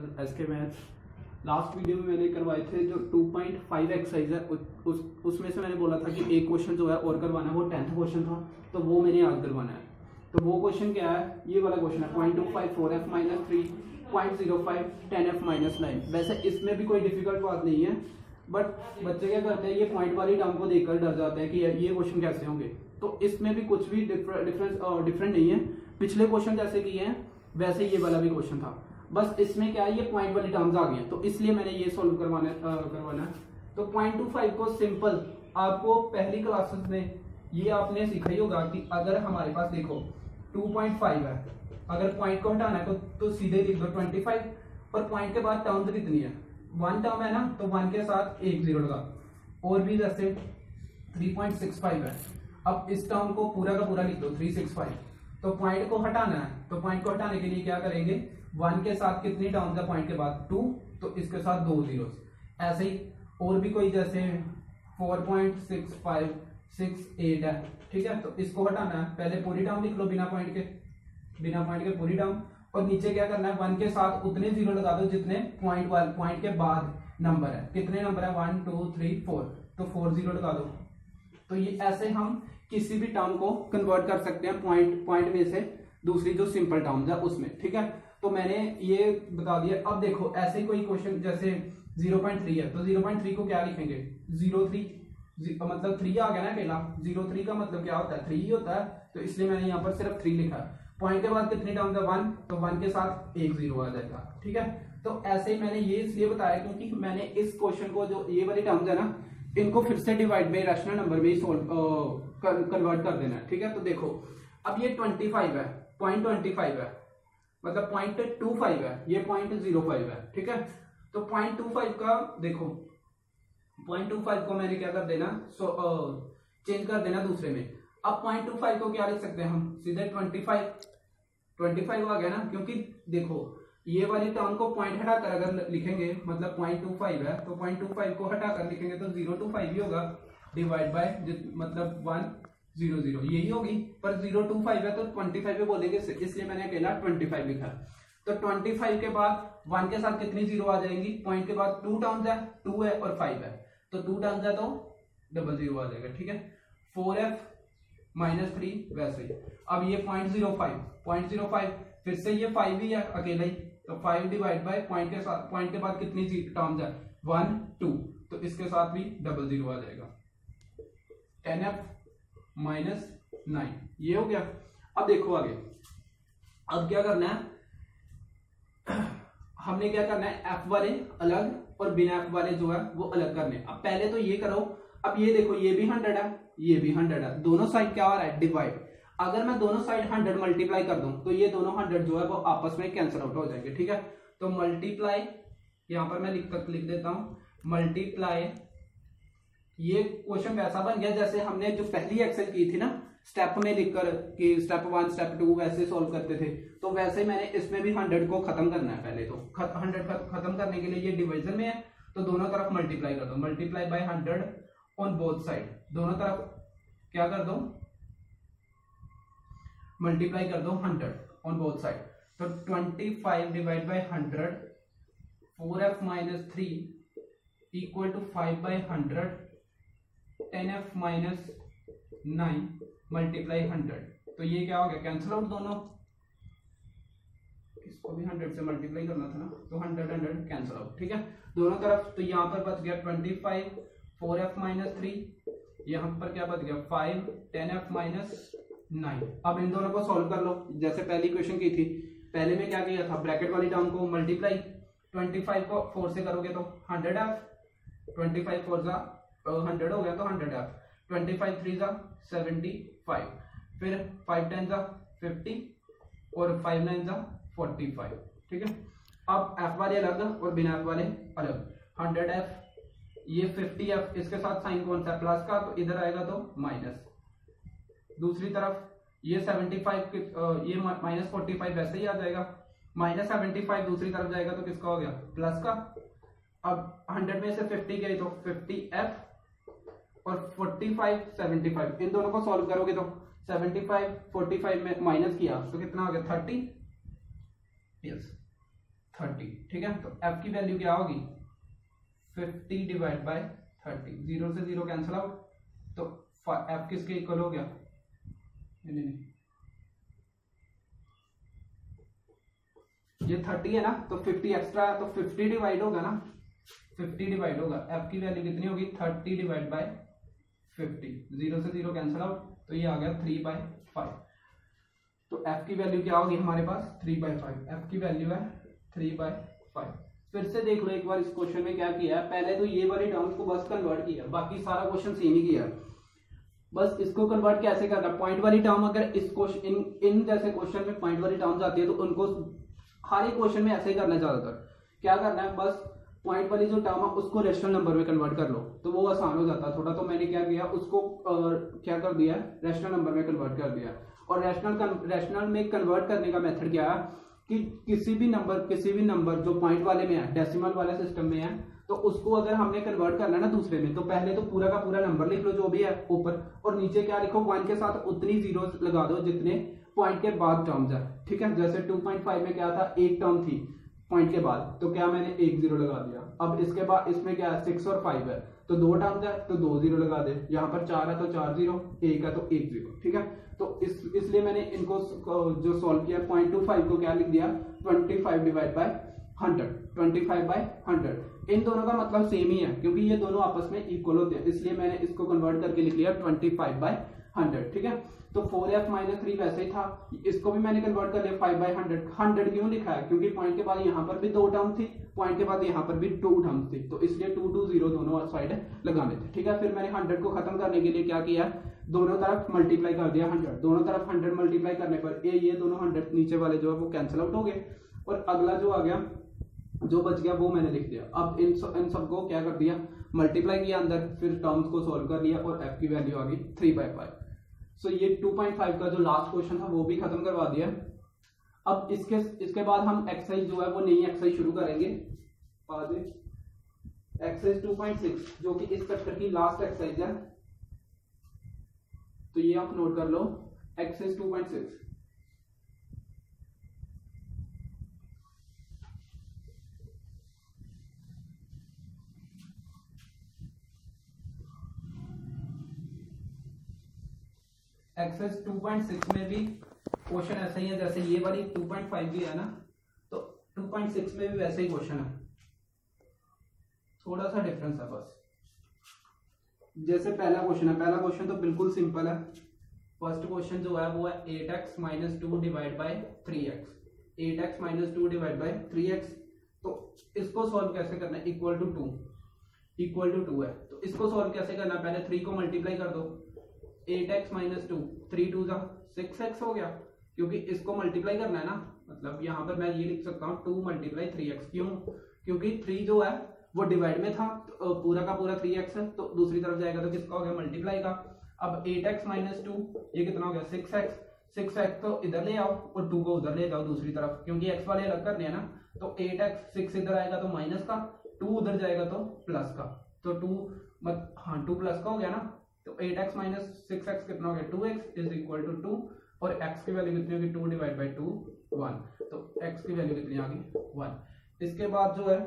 Sir SK maths. Last video में मैंने करवाए थे जो 2.5 एक्सरसाइज है उसमें से मैंने बोला था कि एक क्वेश्चन जो है और करवाना है, वो 10th क्वेश्चन था, तो वो मैंने याद करवाना है। तो वो क्वेश्चन क्या है, ये वाला क्वेश्चन है 0.25 4f - 3 0.05 10f - 9। वैसे इसमें भी कोई डिफिकल्ट बात नहीं है, बट बच्चे क्या करते हैं, ये पॉइंट वाली टर्म को देखकर डर जाते हैं कि ये क्वेश्चन कैसे होंगे। तो इसमें भी कुछ भी डिफरेंट नहीं है, पिछले क्वेश्चन जैसे किए हैं वैसे ये वाला भी क्वेश्चन था, बस इसमें क्या है, ये पॉइंट वाली टर्म्स आ गई हैं, तो इसलिए मैंने ये सॉल्व करवाना है। तो 0.25 को सिंपल आपको पहली क्लासेस में ये आपने सीखा ही होगा कि अगर हमारे पास देखो 2.5 है, अगर पॉइंट को हटाना है तो सीधे लिख दो 25, और पॉइंट के बाद टर्म्स कितनी है, 1 टर्म है ना, तो 1 के साथ एक जीरो लगा। और भी जैसे 3.65 है, अब इस टर्म को पूरा का पूरा लिख दो 365। तो पॉइंट को हटाना है, तो पॉइंट को हटाने के लिए क्या करेंगे, 1 के साथ कितनी टर्म्स है पॉइंट के बाद 2, तो इसके साथ 2 जीरो। ऐसे ही और भी कोई जैसे 4.6568 है, ठीक है, तो इसको हटाना है, पहले पूरी टर्म लिख लो बिना पॉइंट के पूरी टर्म, और नीचे क्या करना है, 1 के साथ उतने जीरो लगा दो जितने पॉइंट के बाद नंबर है। कितने नंबर है, 1 2 3 4, तो 4 जीरो लगा दो। तो ये ऐसे हम किसी भी टर्म को कन्वर्ट कर सकते हैं पॉइंट में से दूसरी जो सिंपल टर्म्स है उसमें, ठीक है। तो मैंने ये बता दिया। अब देखो ऐसे ही कोई क्वेश्चन जैसे 0.3 है, तो 0.3 को क्या लिखेंगे, 0.3 मतलब 3 आ गया ना अकेला, 0.3 का मतलब क्या होता है, 3 ही होता है, तो इसलिए मैंने यहाँ पर सिर्फ 3 लिखा है। पॉइंट के बाद कितनी टर्म्स है, 1, तो 1 के साथ एक जीरो आ जाएगा, ठीक है। तो ऐसे ही मैंने ये इसलिए बताया क्योंकि मैंने इस क्वेश्चन को जो ये वाली टर्म्स है ना, इनको फिर से डिवाइड बाई रैशनल नंबर में ही कन्वर्ट कर देना है, ठीक है। तो देखो अब ये 25 है, 0.25 है, मतलब 0.25 है, ये 0.05 है, ठीक है। तो 0.25 का देखो, 0.25 को मैंने क्या कर देना, चेंज कर देना दूसरे में। अब 0.25 को क्या लिख सकते हैं हम, सीधे 25 आ गया ना, क्योंकि देखो ये वाली टर्म को पॉइंट हटाकर अगर लिखेंगे, मतलब 0.25 है, तो 0.25 को हटाकर लिखेंगे तो 0 to 5 ही होगा, डिवाइड बाय मतलब 1 0 0 यही होगी, पर 0 to 5 है तो 25 पे बोलेंगे, इसलिए मैंने अकेला 25 लिखा। तो 25 के बाद 1 के साथ कितनी जीरो आ जाएंगी, पॉइंट के बाद 2 टर्म्स है, 2 है और 5 है, तो 2 टर्म्स है तो 00 आ जाएगा, ठीक है। 4f - 3 वैसे ही। अब ये 0.05 फिर से ये 5 ही है अकेला ही, तो 5 डिवाइड बाय पॉइंट के बाद कितनी टर्म्स है, 1 2, तो इसके साथ भी 00 आ जाएगा। 10f - 9 ये हो गया। अब देखो आगे, अब क्या करना है, हमने क्या करना है, f वाले अलग और बिना f वाले जो है वो अलग करने। अब पहले तो ये करो, अब ये देखो ये भी 100 है, ये भी 100 है, दोनों साइड क्या हो रहा है, डिवाइड। अगर मैं दोनों साइड 100 मल्टीप्लाई कर दूं तो ये दोनों 100 जो है वो आपस में कैंसिल आउट हो जाएंगे, ठीक है। तो मल्टीप्लाई, यहां पर मैं लिख देता हूं मल्टीप्लाई। ये क्वेश्चन वैसा बन गया जैसे हमने जो पहली एक्सेल की थी ना, स्टेप में लिखकर कि स्टेप 1 स्टेप 2 वैसे सॉल्व करते थे, तो वैसे ही मैंने इसमें भी 100 को खत्म करना है। पहले तो 100 खत्म करने के लिए ये डिवीजन में है, तो दोनों तरफ मल्टीप्लाई कर दो, multiply by 100 on both side, दोनों तरफ क्या कर दो, मल्टीप्लाई कर दो 100 ऑन बोथ साइड। तो 25 divide by 100, 4f - 3 equal to 5 by 100, 10f - 9 multiply 100। तो ये क्या हो गया, कैंसिल आउट दोनों, इसको भी 100 से मल्टीप्लाई करना था ना, तो 100 कैंसिल आउट, ठीक है, दोनों तरफ। तो यहाँ पर बच गया 25 4f - 3, यहाँ पर क्या बच गया 5 10f - 9। अब इन दोनों को सॉल्व कर लो जैसे पहली क्वेश्चन की थी। पहले में क्या किया था, ब्रैकेट वाली टर्म को मल्टीप्लाई, 25 को 4 से करोगे तो 100f, 25 4 जा 100 हो गया तो 100f, 25 3 जा 75, फिर 5 10 जा 50 और 5 9 जा 45, ठीक है। अब f वाले अलग और बिना f वाले अलग, 100f, ये 50f, इसके साथ साइन कौन सा है, प्लस का, तो इधर आएगा तो माइनस। दूसरी तरफ ये 75 ये -45 वैसे ही आ जाएगा, -75 दूसरी तरफ जाएगा तो किसका हो गया, प्लस का। अब 100 में से 50 गई तो 50f और 45 75, इन दोनों को सॉल्व करोगे तो 75 45 में माइनस किया तो कितना हो गया 30, यस 30। ठीक है, तो f की वैल्यू क्या होगी 50 डिवाइड बाय 30, 0 से 0 कैंसिल आउट, तो f किसके इक्वल हो गया, नहीं ये 30 है ना, तो 50 एक्स्ट्रा है तो 50 डिवाइड होगा ना, 50 डिवाइड होगा, f की वैल्यू कितनी होगी 30 डिवाइड बाय 50, 0 से 0 कैंसिल आउट, तो ये आ गया 3/5। तो f की वैल्यू क्या होगी हमारे पास 3/5, f की वैल्यू है 3/5। फिर से देख लो एक बार इस क्वेश्चन में क्या किया है, पहले तो ये वाली टर्म्स को बस कन्वर्ट किया, बाकी सारा क्वेश्चन सेम ही किया, बस इसको कन्वर्ट कैसे करना, पॉइंट वाली टर्म अगर इस क्वेश्चन इन जैसे क्वेश्चन में पॉइंट वाली टर्म्स आती है तो उनको हर एक क्वेश्चन में ऐसे ही करना, ज्यादातर क्या करना है बस पॉइंट वाली जो टर्म है उसको रेशनल नंबर में कन्वर्ट कर लो, तो वो आसान हो जाता है थोड़ा। तो मैंने क्या किया उसको क्या कर दिया रेशनल नंबर में कन्वर्ट कर दिया, और रेशनल में कन्वर्ट करने का मेथड क्या है कि किसी भी नंबर जो पॉइंट वाले में है, डेसिमल वाले सिस्टम में है, तो उसको अगर हमने कन्वर्ट करना है ना दूसरे में, तो पहले तो पूरा का पूरा नंबर लिख लो जो भी है ऊपर, और नीचे क्या लिखो 1 के साथ उतनी जीरो लगा दो जितने पॉइंट के बाद टर्म्स है। ठीक है, जैसे 2.5 में क्या था, एक टर्म थी पॉइंट के बाद, तो क्या मैंने 1 0 लगा दिया। अब इसके बाद इसमें क्या है 6 और 5 है, तो 2 टर्म्स है तो 2 0 लगा दे, यहाँ पर 4 है तो 4 0, 1 है तो 1 0। ठीक है, तो इसलिए मैंने इनको जो सॉल्व किया 0.25 को क्या लिख दिया 25 डिवाइड बाय 100, 25/100। इन दोनों का मतलब सेम ही है क्योंकि ये दोनों आपस में इक्वल होते हैं, इसलिए मैंने इसको कन्वर्ट करके लिख लिया 25/100। ठीक है, तो 4f - 3 वैसे ही था, इसको भी मैंने कन्वर्ट कर लिया 5/100। 100 क्यों लिखा है, क्योंकि पॉइंट के बाद यहाँ पर भी 2 टर्म थी, पॉइंट के बाद यहाँ पर भी 2 टर्म थी, तो इसलिए 2 2 0 दोनों साइड लगाने थे। ठीक है, फिर मैंने 100 को खत्म करने के लिए क्या किया, दोनों तरफ मल्टीप्लाई कर दिया 100, दोनों तरफ 100 मल्टीप्लाई करने पर ये दोनों 100 नीचे वाले जो है वो कैंसिल आउट हो गए, और अगला जो आ गया जो बच गया वो मैंने लिख दिया। अब इन सबको क्या कर दिया मल्टीप्लाई किया अंदर, फिर टर्म्स को सॉल्व कर लिया और f की वैल्यू आ गई 3/5। सो ये 2.5 का जो लास्ट क्वेश्चन था वो भी खत्म करवा दिया। अब इसके बाद हम एक्सरसाइज जो है वो नई एक्सरसाइज शुरू करेंगे, एक्सरसाइज 2.6 जो कि इस चैप्टर की लास्ट एक्सरसाइज है, तो ये आप नोट कर लो एक्सरसाइज 2.6। एक्सरसाइज 2.6 में भी क्वेश्चन ऐसा ही है जैसे ये वाली 2.5 भी है ना, तो 2.6 में भी वैसे ही क्वेश्चन है, थोड़ा सा डिफरेंस है बस। जैसे पहला क्वेश्चन तो बिल्कुल सिंपल है। फर्स्ट क्वेश्चन जो है वो है 8x - 2 divide by 3x, 8x - 2 divide by 3x। तो इसको सॉल्व कैसे करना है, इक्वल टू 2 है, तो इसको सॉल्व कैसे करना है, पहले 3 को मल्टीप्लाई कर दो, 8x - 2, 3 2 6x हो गया, क्योंकि इसको मल्टीप्लाई करना है ना, मतलब यहाँ पर मैं ये लिख सकता हूँ 2 × 3x। क्यों, क्योंकि 3 जो है वो डिवाइड में था, तो पूरा का पूरा 3x है, तो दूसरी तरफ जाएगा तो किसका हो गया मल्टीप्लाई का। अब 8x - 2 ये कितना हो गया 6x तो इधर ले आओ और 2 को उधर ले जाओ दूसरी तरफ, क्योंकि x वाले अलग करने हैं ना, तो 8x 6 इधर आएगा तो माइनस का, 2 उधर जाएगा तो प्लस का, तो 2 प्लस का हो गया ना, तो 8x - 6x कितना हो गया 2x इज इक्वल टू 2, और x की वैल्यू कितनी होगी 2 डिवाइड बाय 2 1, तो x की वैल्यू कितनी आ गई 1। इसके बाद जो है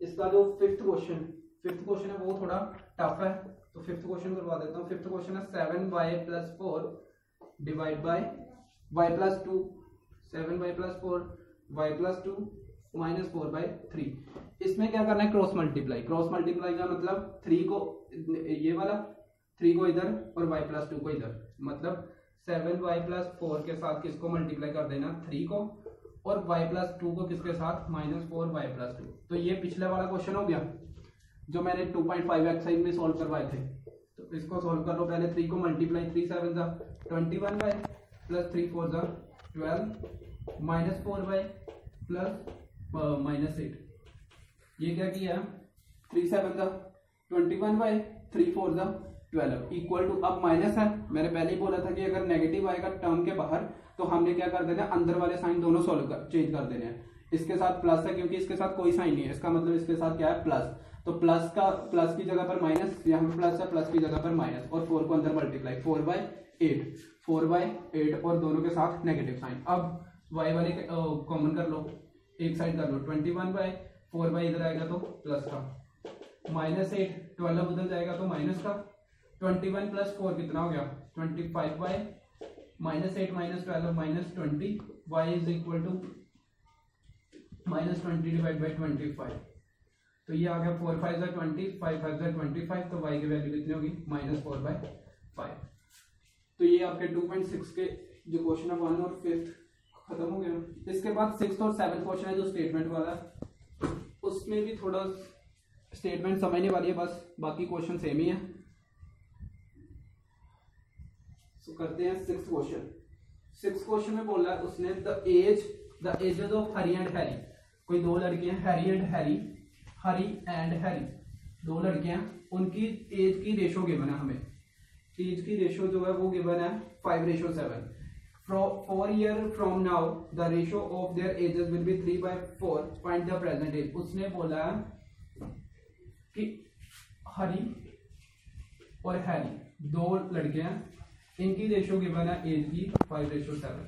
इसका जो फिफ्थ क्वेश्चन है वो थोड़ा टफ है, तो फिफ्थ क्वेश्चन करवा देता हूँ। फिफ्थ क्वेश्चन है 7y + 4 divide by y + 2, 7y + 4 y + 2 - 4/3। इसमें क्या करना है क्रॉस मल्टीप्लाई का मतलब 3 को ये वाला 3 को इधर और y + 2 को इधर, मतलब 7y + 4 के साथ किसको मल्टीप्लाई कर देना 3 को, और y + 2 को किसके साथ -4y + 2। तो ये पिछले वाला क्वेश्चन हो गया जो मैंने 2.5 एक्सरसाइज में सॉल्व करवाए थे, तो इसको सॉल्व कर लो। पहले 3 को मल्टीप्लाई, 3 7 21y + 3 4 12 -4y + -8। ये क्या किया 3 7 21y 3 4 12 इक्वल टू, अब माइनस है, मैंने पहले ही बोला था कि अगर नेगेटिव आएगा टर्म के बाहर तो हमने क्या कर देना अंदर वाले साइन दोनों चेंज कर देने हैं। इसके साथ प्लस है क्योंकि इसके साथ कोई साइन नहीं है, इसका मतलब इसके साथ क्या है प्लस, तो प्लस की जगह पर माइनस, यहाँ पे प्लस है, प्लस की जगह पर माइनस, और 4 को अंदर मल्टीप्लाई 4/8 और दोनों के साथ नेगेटिव साइन। अब y वाले कॉमन कर लो, एक साइड कर लो, 21/4 इधर आएगा तो प्लस का, -8 12 उधर जाएगा तो माइनस का, 21 + 4 कितना हो गया 25/-8 - 12 -20, y इज इक्वल टू -20/25। तो ये आ गया 4 5 20, 5 5 25, तो y की वैल्यू कितनी होगी -4/5। तो ये आपके 2.6 के जो क्वेश्चन है 1 और 5 खत्म हो गया। इसके बाद 6th और 7th क्वेश्चन है जो स्टेटमेंट वाला है, उसमें भी थोड़ा स्टेटमेंट समझने वाली है बस, बाकी क्वेश्चन सेम ही है। तो करते हैं 6th क्वेश्चन। 6th क्वेश्चन में बोला है उसने the ages of Hari and Harry, कोई दो लड़के हैं Hari and Harry, Hari and Harry दो लड़के हैं, उनकी एज की रेशो गिवन है हमें, एज की रेशो जो है वो गिवन है 5:7। 4 year from now the ratio of their ages will be 3/4, find the present age। उसने बोला कि हरी और हैरी दो लड़के हैं, इनकी रेशो गिवन है एज की 5:7,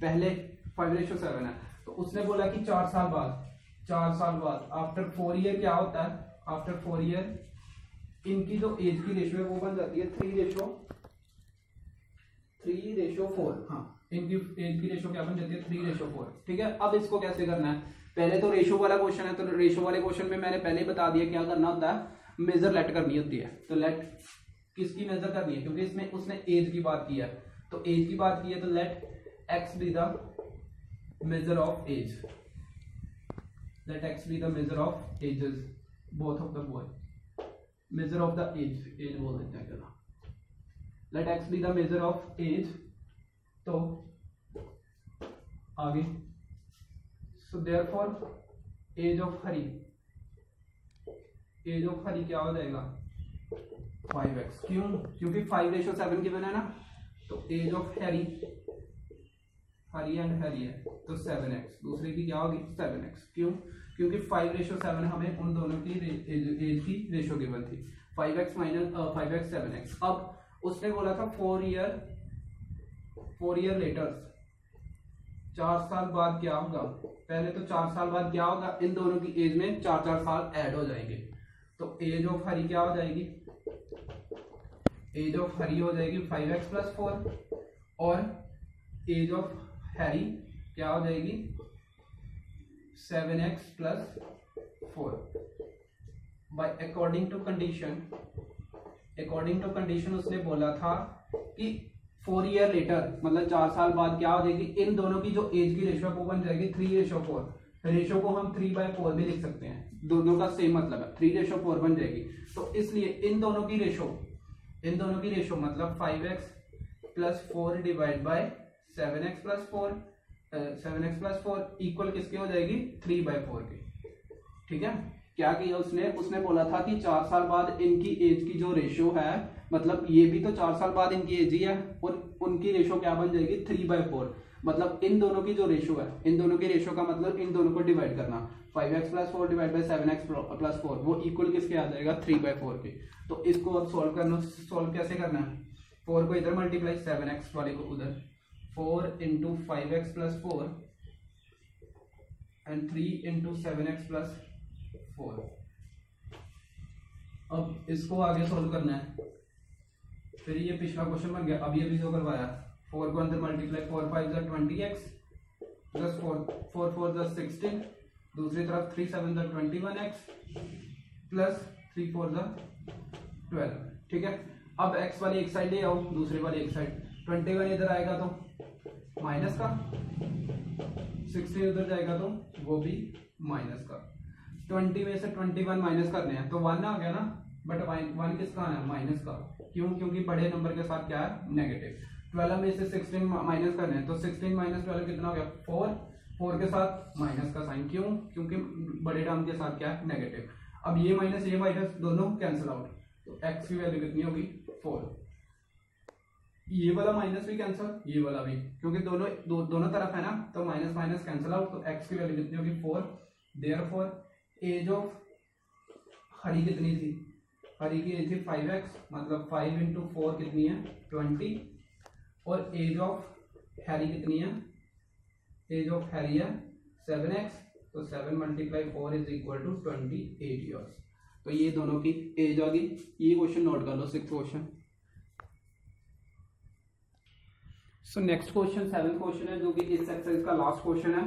पहले 5:7 है, तो उसने बोला कि 4 साल बाद आफ्टर 4 year क्या होता है, आफ्टर 4 year इनकी जो एज की रेशो है वो बन जाती है 3:4। हाँ, इनकी एज की रेशो क्या बन जाती है 3:4। ठीक है, अब इसको कैसे करना है, पहले तो रेशो वाला क्वेश्चन है, तो रेशो वाले क्वेश्चन में मैंने पहले बता दिया क्या करना होता है, मेजर लेट करनी होती है। तो लेट किसकी मेजर करनी है, क्योंकि इसमें उसने एज की बात की है, तो एज की बात की है, तो let x be the measure of age, let x be the measure of ages both of the boy, measure of the age बोल देते हैं क्या, let x be the measure of age. तो आगे so therefore age of Hari क्या हो जाएगा 5x, क्यों, क्योंकि 5:7 गिवन है ना, तो age of Hari and Harry है तो 7x, दूसरे की क्या होगी 7x, क्यों, क्योंकि 5:7 हमें उन दोनों की एज की रेशो गिवन थी, 5x - 5x 7x। अब उसने बोला था 4 year लेटर, 4 साल बाद क्या होगा, पहले तो 4 साल बाद क्या होगा, इन दोनों की एज में 4 साल ऐड हो जाएंगे, तो एज ऑफ हरी क्या हो जाएगी, एज ऑफ हरी हो जाएगी 5x + 4 और एज ऑफ हैरी क्या हो जाएगी 7x + 4। Bye according to condition उसने बोला था कि 4 year लेटर मतलब 4 साल बाद क्या हो जाएगी, इन दोनों की जो एज की रेशो वो बन जाएगी 3:4। रेशो को हम 3/4 भी लिख सकते हैं, दोनों का सेम मतलब है, 3:4 बन जाएगी। तो इसलिए इन दोनों की रेशो मतलब 5x + 4 divide by 7x + 4 equal किसके हो जाएगी 3/4 के। ठीक है, क्या किया उसने बोला था कि 4 साल बाद इनकी एज की जो रेशो है, मतलब ये भी तो 4 साल बाद इनकी एज ही है, और उनकी रेशो क्या बन जाएगी 3/4, मतलब इन दोनों की जो रेशो है, इन दोनों की रेशो का मतलब इन दोनों को डिवाइड करना, 5x + 4 डिवाइड बाय 7x + 4 वो इक्वल किसके आ जाएगा 3/4 के। तो इसको अब सॉल्व कैसे करना है, 4 को इधर मल्टीप्लाई, 7x वाले को उधर, 4 × 5x + 4 एंड 3 × 7x + 4। अब इसको आगे सोल्व करना है, फिर ये पिछला क्वेश्चन बन गया, अब ये भी जो करवाया, 4 को अंदर मल्टीप्लाई, 4 5 = 20x + 4 4 = 16, दूसरी तरफ 3 7 = 21x + 3 4 = 12। ठीक है, अब x वाली एक साइड ले आओ, दूसरी वाली एक साइड, 21 इधर आएगा तो माइनस का, 16 उधर जाएगा तो वो भी माइनस का, 20 में से 21 माइनस करने हैं तो 1 आ गया ना, बट 1 किसका आना है माइनस का, क्यों, क्योंकि बड़े नंबर के साथ क्या है नेगेटिव। 12 में से 16 माइनस करने हैं तो 16 - 12 कितना हो गया 4 के साथ माइनस का साइन, क्यों, क्योंकि बड़े टर्म के साथ क्या है नेगेटिव। अब ये माइनस दोनों कैंसिल आउट, तो x की वैल्यू कितनी होगी 4, ये वाला माइनस भी कैंसिल, ये वाला भी, क्योंकि दोनों तरफ है ना, तो माइनस कैंसिल आउट, तो x की वैल्यू कितनी होगी 4। देयरफॉर एज ऑफ हरी कितनी थी, हरी की एज थी 5x, मतलब 5 × 4 कितनी है 20, और एज ऑफ हैरी कितनी है, एज ऑफ हैरी है 7x, तो 7 × 4 इज इक्वल टू 28 ईयर्स। तो ये दोनों की एज आ गई। ये क्वेश्चन नोट कर लो, 6th question. So next question 7th question है, जो कि इस एक्सरसाइज का लास्ट क्वेश्चन है।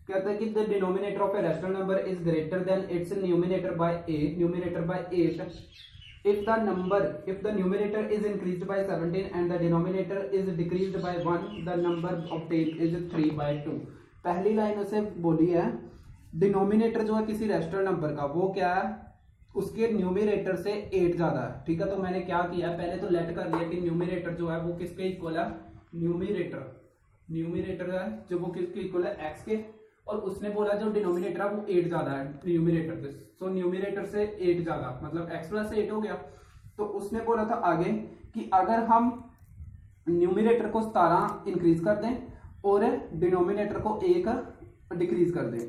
कहता है कि the denominator of a rational number is greater than its numerator by 8 if the numerator is increased by 17 and the denominator is decreased by 1, the number obtained is 3/2। पहली line उसे बोली है denominator जो है किसी रैशनल नंबर का, वो क्या है, उसके न्यूमिनेटर से 8 ज्यादा है। ठीक है, तो मैंने क्या किया, पहले तो लेट कर लिया कि न्यूमिनेटर जो है वो किसके इक्वल है, न्यूमिनेटर है जो वो किसके इक्वल है, एक्स के, और उसने बोला जो डिनोमिनेटर है वो 8 ज्यादा है न्यूमिनेटर से। सो न्यूमिनेटर से 8 ज्यादा मतलब x + 8 हो गया। तो उसने बोला था आगे कि अगर हम न्यूमिनेटर को 17 इंक्रीज कर दें और डिनोमिनेटर को 1 डिक्रीज कर दें,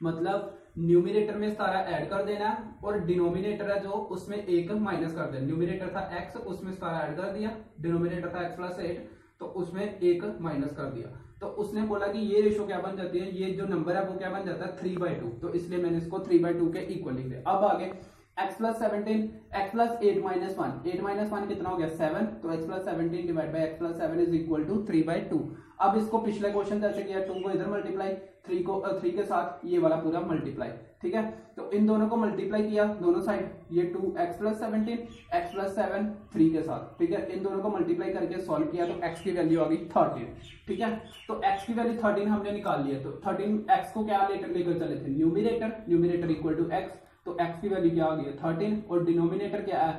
मतलब न्यूमिनेटर में 17 ऐड कर देना और डिनोमिनेटर है जो उसमें 1 माइनस कर देना। न्यूमिनेटर था x, उसमें 17 ऐड कर दिया, डिनोमिनेटर था x + 8 तो उसमें 1 माइनस कर दिया। तो उसने बोला कि ये रेशो क्या बन जाती है, ये जो नंबर है वो क्या बन जाता है 3/2। तो इसलिए मैंने इसको 3/2 के इक्वल लिख दिया। अब आगे x + 17, x + 8 - 1, 8 - 1 कितना हो गया 7, तो x + 17 / x + 7 is equal to 3/2। अब इसको पिछले क्वेश्चन कैसे किया, 2 को इधर मल्टीप्लाई, 3 के साथ ये वाला पूरा मल्टीप्लाई। ठीक है, तो इन दोनों को मल्टीप्लाई किया दोनों साइड, ये 2x + 17, x + 7 3 के साथ। ठीक है, इन दोनों को मल्टीप्लाई करके सॉल्व किया तो x की वैल्यू आ गई 13। ठीक है, तो x की वैल्यू 13 हमने निकाल लिया। तो 13 x को क्या लेकर चले थे, न्यूमिनेटर इक्वल टू x, तो x की वैल्यू क्या आ गई 13 और डिनोमिनेटर क्या है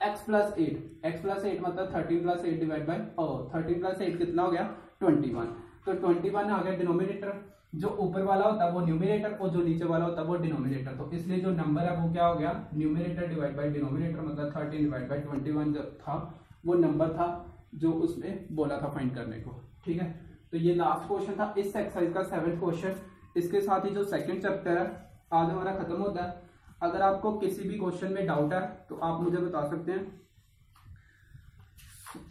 x + 8, x + 8 मतलब 13 + 8 डिवाइड बाय 13 + 8 कितना हो गया 21। तो 21 आ गया डिनोमिनेटर। जो ऊपर वाला होता है वो न्यूमिनेटर और जो नीचे वाला होता है वो डिनोमिनेटर। तो इसलिए जो नंबर है वो क्या हो गया, न्यूमिनेटर डिवाइड बाय डिनोमिनेटर, मतलब 13 डिवाइड बाय 21 जो था वो नंबर था जो उसने बोला था फाइंड करने को। ठीक है, तो ये लास्ट क्वेश्चन था इस एक्सरसाइज का 7th क्वेश्चन। इसके साथ ही जो सेकंड चैप्टर है आज हमारा खत्म होता है। अगर आपको किसी भी क्वेश्चन में डाउट है तो आप मुझे बता सकते हैं।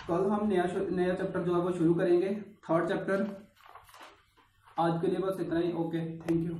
कल हम नया चैप्टर जो है वो शुरू करेंगे, 3rd चैप्टर। आज के लिए बस इतना ही। Okay, thank you.